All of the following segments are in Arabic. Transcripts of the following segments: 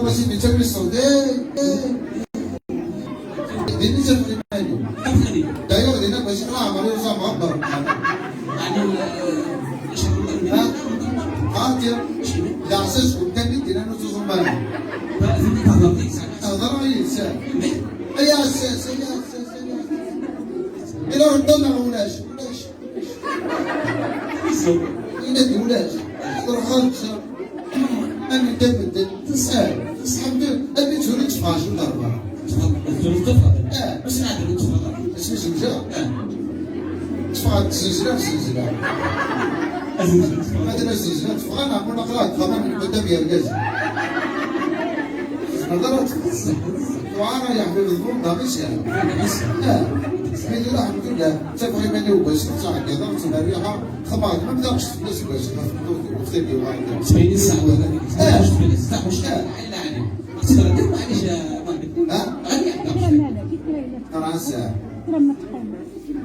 وظيفة تسوي الصوت ديني سفر مالي دايو دينا بس لا عملوا صام أكبر قاتل لا أساس كنتني دينا نصوص مالي هذا رأيي سا أي أساس إلى ردنا ولاش إلى ولاش فرحان أنا دبت تسأل الحمد لله أبي تولي تفاش الضربة بس نعدل تفاش اسمي زوجة تفاش زلزلة مثلا الزلزلة تفاش نعمل نقلات خبر من قدام يرجز نظرت وأنا يحمل الظلم ده مش يعني بسم الله الحمد لله تفاهم مني وبس ساعة كذا تنريها خبر ما بدأش تفلس بس وتخلي واحد سبعين ساعة ولا سبعين ساعة مش كده حل عليه تقدر تقول معلش يا مالك راسا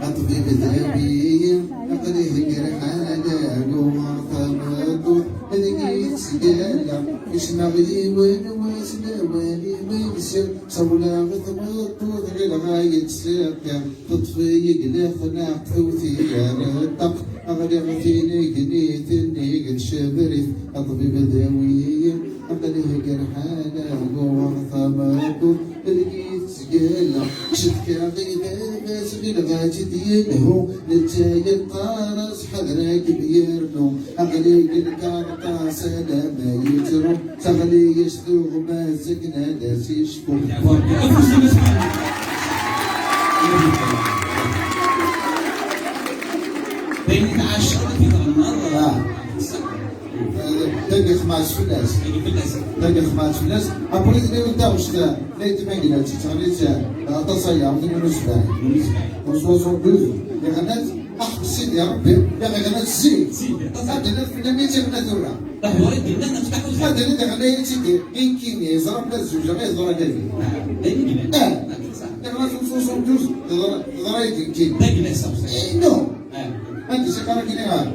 أطفي بذهبي أقريه جرحانا جوا ثمرته هذيك سجالة مش نغلي ونواسنا والي ميسر صولا غثمرته غير غاية ساكا تطفي يقلخنا قوتي يا ردق أغلي غثيني قنيتني قد شبرث أطفي بذهبي أقريه جرحانا جوا ثمرته هذيك سجالة شتكا غيبة غير غاتي ديالهم نتايا الطارس حضرك بيرنو أغليق الكارطة سلامة يترو تغلي يشتوغ ما زقنا ناس يشكو بين العشرة في النهار تلقى خماس فلاس تلقى خماس فلاس أقول لك لو داوش لا يتمنى تتغليت تصيع من النسبة وصوصو بوزو لغنات أحسن يا ربي يا غنات زيد هذا لم يتمنى ذورة هذا اللي دغنا يتيدي يمكن يزرب الزوجة غير ذورة قلبي لغنات وصوصو بوزو ذورة يمكن نو أنت سكرك نهار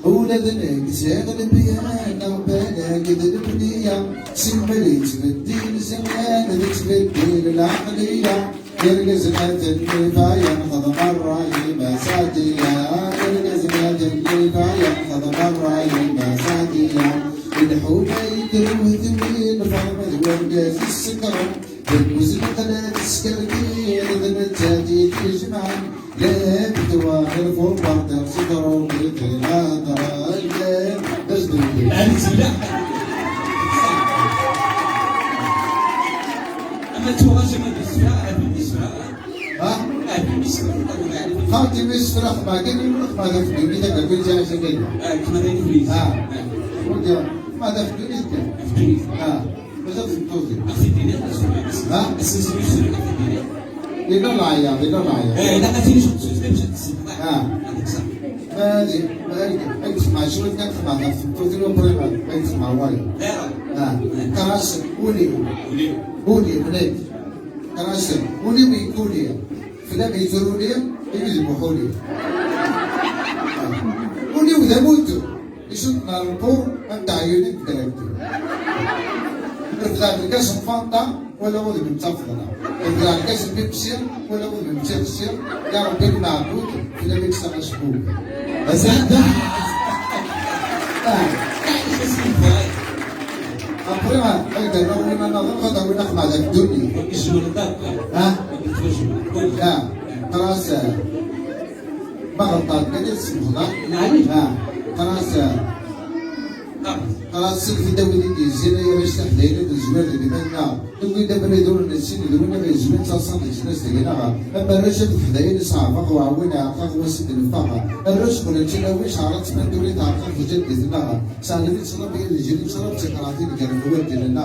ولدنا كساغل بيانا وبانا كذا البنية سمريت بالدين زمان تبدل العقلية يرقزنا النفاية خذ مرة المسادية يرقزنا النفاية خذ مرة المسادية الحومة يكرم ذوين فرمد ورقاز السكر بالوزن قناة السكركين ذن التادي تجمعن لا بتواخر فوق تغسطر وبيت هذا الجيم بس دولي أما تواجه بالإسراء خاطي مش فرق ما كان يروح ما دفنوني ده كل جاي شكل كما ذا يفريز ما دفنوني ده بس دفنوني لنا العيا لا ما تيجي ما تسمع شو كان تسمع تفوتي له بريمة ما تسمع واي كراس قولي بنات كراس قولي بيقولي فلا يزوروني يذبحوني قولي وإذا موتوا يشوفنا البور أنت عيونك كلامتي رفضات الكاس مفانطة ولا وضع من تفضلنا رفضات الكاس بيبسير ولا وضع من تفسير يا ربي المعبود إلا بيكسر أشبوك بس هذا أقرأ أيضا نقول من نظر خذ ونخمع ذا الدنيا ها خلاص ما غلطات كده اسمه خلاص سلك دولي الزنا يا باش تحليل الزمان اللي منا نقول دابا يدور الناس اللي يدورنا ما الزمان تصل الناس اللي هنا اما الرجل حدايا صعبه وعوينا قهوه سد الفقه الرجل ولا تلاوي شعرات من دوري تعرف جد لنا سالفه صلاه بين الجري صلاه تقراطي كان هو ديالنا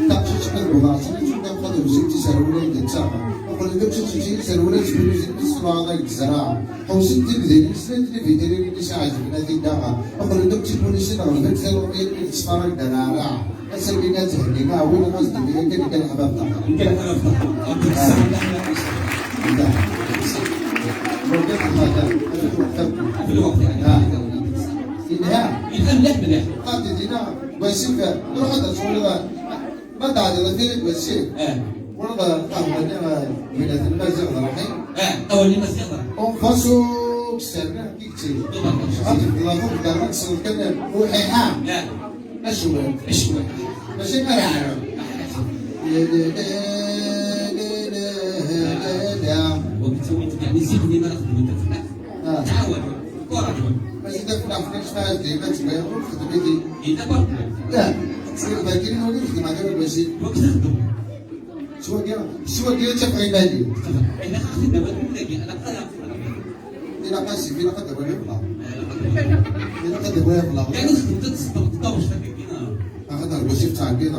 تاكسي شحال بلاصه ناخذ وزيتي سروله ديالها نقول لك تمشي سروله تبني الصلاه هذاك الزراعه حوسيت ديال السنه اللي في ديال اللي ساعه بنادي داها نقول لك تبني السنه غلبت تفرق دلالة أسلبينا تهدينا أول ناس دبي كان حبابنا كان ينهى يلهم مليح مليح. قد دينا بسيف نروح هذا شغل ما تعجل فيه بسيف ورضا قهوة من المزيغ الرحيم أول اللي مسيح ضرب. وفاسو بسرنا كيكتير أطلق الله فوق دارك صوت كنا وحيحا أشوى ماشي مرعب وبتسوي يعني زيدني ما ناخذ من تفلح. تعاون كورة. بس إذا كنا في نفس فاز ديما تبين خدمتي إذا برضه. لا سير باكين هو اللي يخدم على المسجد وقت تخدم. شو ديال تفعي مالي إذا أخذنا ولكن أنا قلق. إلا قاسي فينا قد بغي يطلع إلا قد بغي يطلع يعني خدمت تطوش فيك هنا. أخذنا الوظيفة تاع كذا